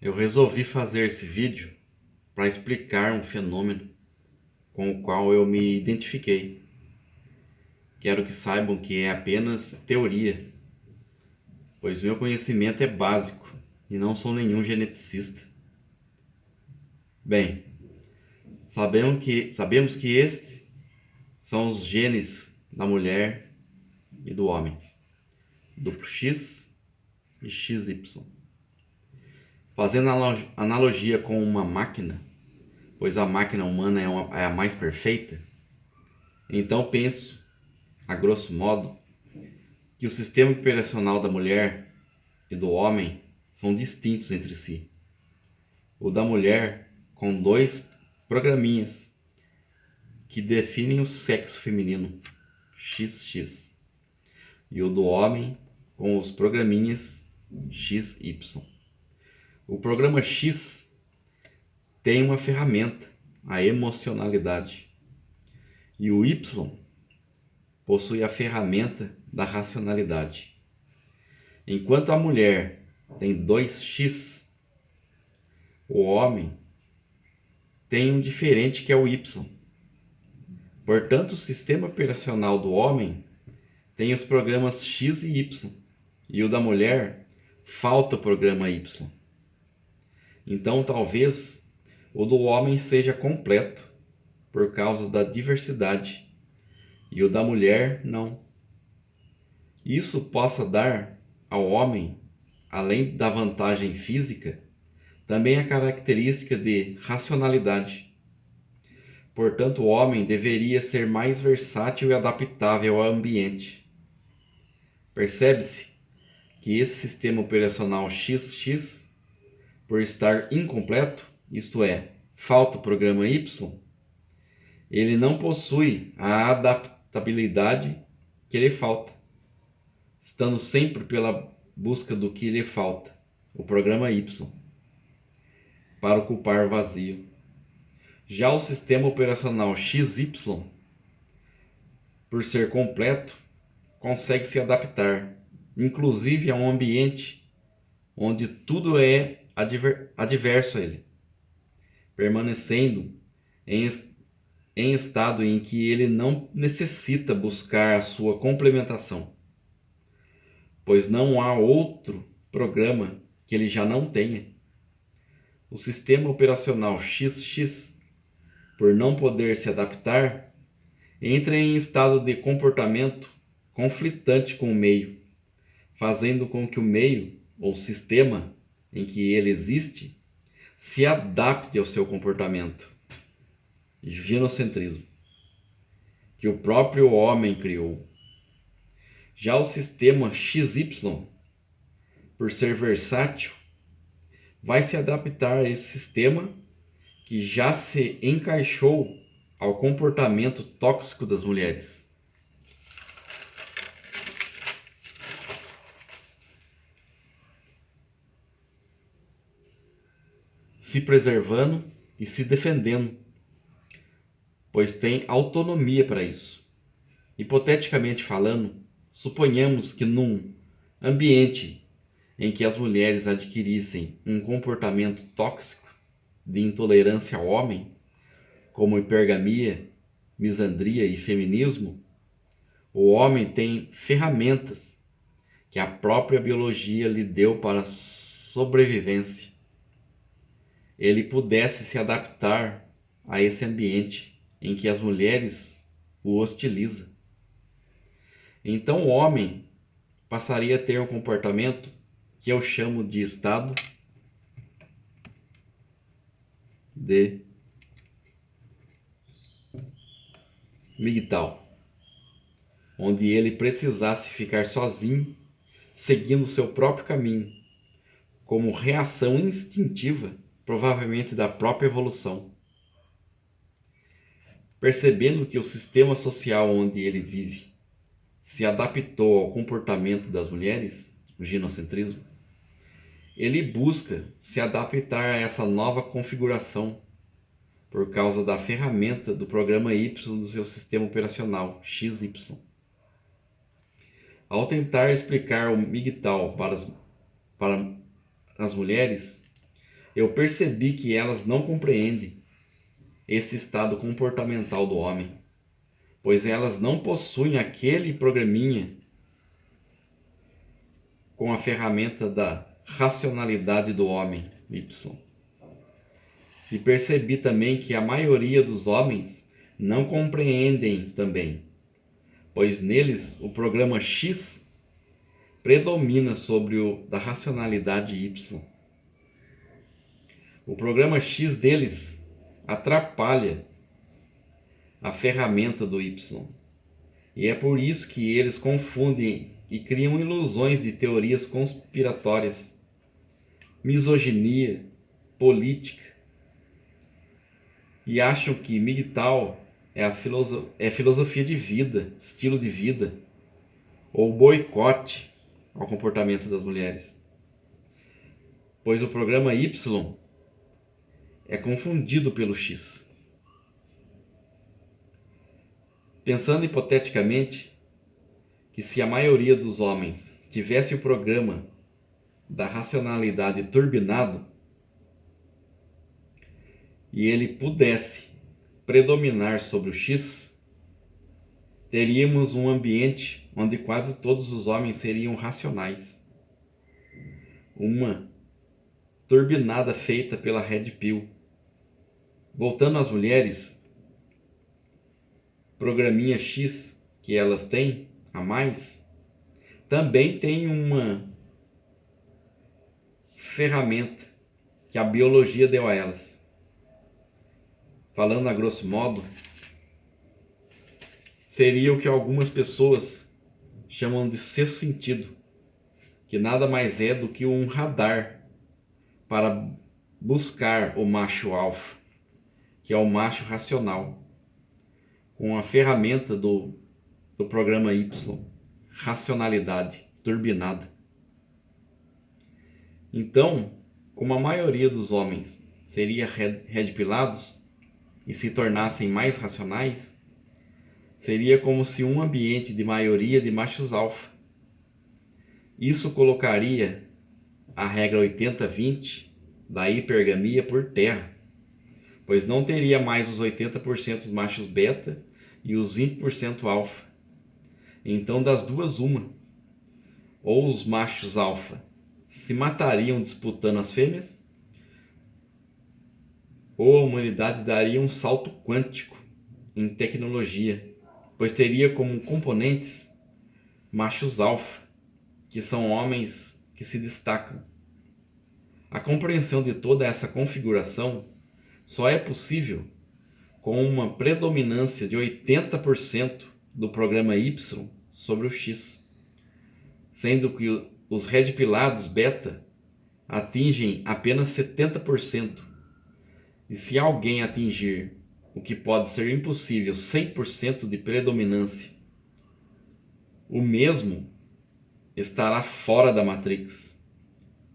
Eu resolvi fazer esse vídeo para explicar um fenômeno com o qual eu me identifiquei. Quero que saibam que é apenas teoria, pois meu conhecimento é básico e não sou nenhum geneticista. Bem, sabemos que estes são os genes da mulher e do homem, duplo X e XY. Fazendo analogia com uma máquina, pois a máquina humana é a mais perfeita, então penso, a grosso modo, que o sistema operacional da mulher e do homem são distintos entre si. O da mulher com dois programinhas que definem o sexo feminino, XX, e o do homem com os programinhas XY. O programa X tem uma ferramenta, a emocionalidade, e o Y possui a ferramenta da racionalidade. Enquanto a mulher tem 2x, o homem tem um diferente que é o Y. Portanto, o sistema operacional do homem tem os programas X e Y, e o da mulher falta o programa Y. Então, talvez o do homem seja completo por causa da diversidade, e o da mulher não. Isso possa dar ao homem, além da vantagem física, também a característica de racionalidade. Portanto, o homem deveria ser mais versátil e adaptável ao ambiente. Percebe-se que esse sistema operacional XX, por estar incompleto, isto é, falta o programa Y, ele não possui a adaptabilidade que lhe falta, estando sempre pela busca do que lhe falta, o programa Y, para ocupar vazio. Já o sistema operacional XY, por ser completo, consegue se adaptar, inclusive a um ambiente onde tudo é adverso a ele, permanecendo em estado em que ele não necessita buscar a sua complementação, pois não há outro programa que ele já não tenha. O sistema operacional XX, por não poder se adaptar, entra em estado de comportamento conflitante com o meio, fazendo com que o meio ou sistema em que ele existe se adapte ao seu comportamento. Ginocentrismo, que o próprio homem criou. Já o sistema XY, por ser versátil, vai se adaptar a esse sistema que já se encaixou ao comportamento tóxico das mulheres. Se preservando e se defendendo, pois tem autonomia para isso. Hipoteticamente falando, suponhamos que num ambiente em que as mulheres adquirissem um comportamento tóxico de intolerância ao homem, como hipergamia, misandria e feminismo, o homem tem ferramentas que a própria biologia lhe deu para a sobrevivência. Ele pudesse se adaptar a esse ambiente em que as mulheres o hostilizam. Então o homem passaria a ter um comportamento que eu chamo de estado de MGTOW, onde ele precisasse ficar sozinho, seguindo seu próprio caminho, como reação instintiva, provavelmente da própria evolução. Percebendo que o sistema social onde ele vive se adaptou ao comportamento das mulheres, o ginocentrismo, ele busca se adaptar a essa nova configuração por causa da ferramenta do programa Y do seu sistema operacional, XY. Ao tentar explicar o MGTOW para as mulheres, eu percebi que elas não compreendem esse estado comportamental do homem, pois elas não possuem aquele programinha com a ferramenta da racionalidade do homem, Y. E percebi também que a maioria dos homens não compreendem também, pois neles o programa X predomina sobre o da racionalidade Y. O programa X deles atrapalha a ferramenta do Y. E é por isso que eles confundem e criam ilusões de teorias conspiratórias, misoginia, política, e acham que MGTOW é filosofia de vida, estilo de vida, ou boicote ao comportamento das mulheres. Pois o programa Y é confundido pelo X. Pensando hipoteticamente que se a maioria dos homens tivesse o programa da racionalidade turbinado e ele pudesse predominar sobre o X, teríamos um ambiente onde quase todos os homens seriam racionais. Uma turbinada feita pela Red Pill. Voltando às mulheres, programinha X que elas têm a mais, também tem uma ferramenta que a biologia deu a elas. Falando a grosso modo, seria o que algumas pessoas chamam de sexto sentido, que nada mais é do que um radar para buscar o macho alfa, que é o macho racional, com a ferramenta do programa Y, racionalidade turbinada. Então, como a maioria dos homens seria redpilados e se tornassem mais racionais, seria como se um ambiente de maioria de machos alfa. Isso colocaria a regra 80-20 da hipergamia por terra, pois não teria mais os 80% dos machos beta e os 20% alfa. Então, das duas, uma. Ou os machos alfa se matariam disputando as fêmeas, ou a humanidade daria um salto quântico em tecnologia, pois teria como componentes machos alfa, que são homens que se destacam. A compreensão de toda essa configuração só é possível com uma predominância de 80% do programa Y sobre o X, sendo que os redpilados beta atingem apenas 70%. E se alguém atingir o que pode ser impossível, 100% de predominância, o mesmo estará fora da Matrix,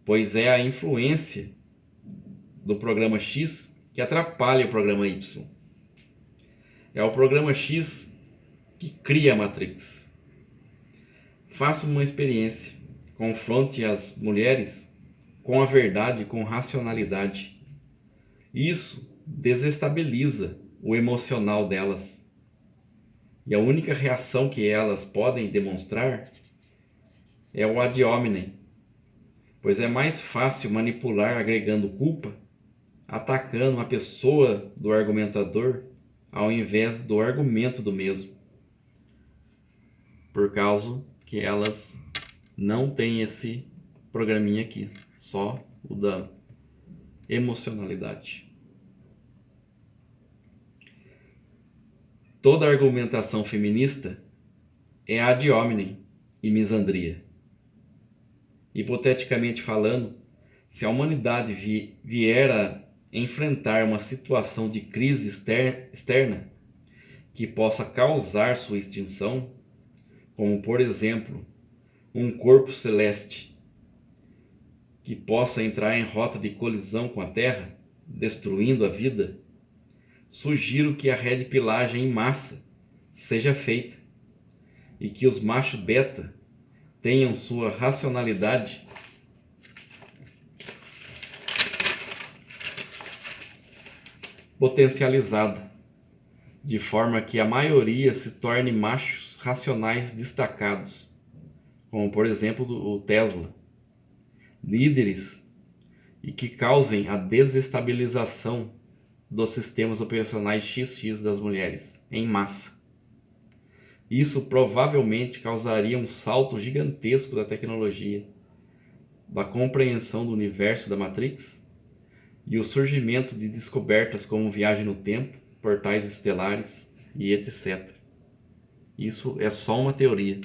pois é a influência do programa X que atrapalha o programa Y. É o programa X que cria a Matrix. Faça uma experiência, confronte as mulheres com a verdade e com racionalidade. Isso desestabiliza o emocional delas. E a única reação que elas podem demonstrar é o ad hominem, pois é mais fácil manipular agregando culpa, atacando a pessoa do argumentador ao invés do argumento do mesmo, por causa que elas não têm esse programinha aqui, só o da emocionalidade. Toda argumentação feminista é ad hominem e misandria. Hipoteticamente falando, se a humanidade vier a enfrentar uma situação de crise externa que possa causar sua extinção, como por exemplo, um corpo celeste que possa entrar em rota de colisão com a Terra, destruindo a vida, sugiro que a redpilagem em massa seja feita e que os machos beta tenham sua racionalidade potencializada, de forma que a maioria se torne machos racionais destacados, como por exemplo o Tesla, líderes e que causem a desestabilização dos sistemas operacionais XX das mulheres em massa. Isso provavelmente causaria um salto gigantesco da tecnologia, da compreensão do universo da Matrix e o surgimento de descobertas como viagem no tempo, portais estelares e etc. Isso é só uma teoria.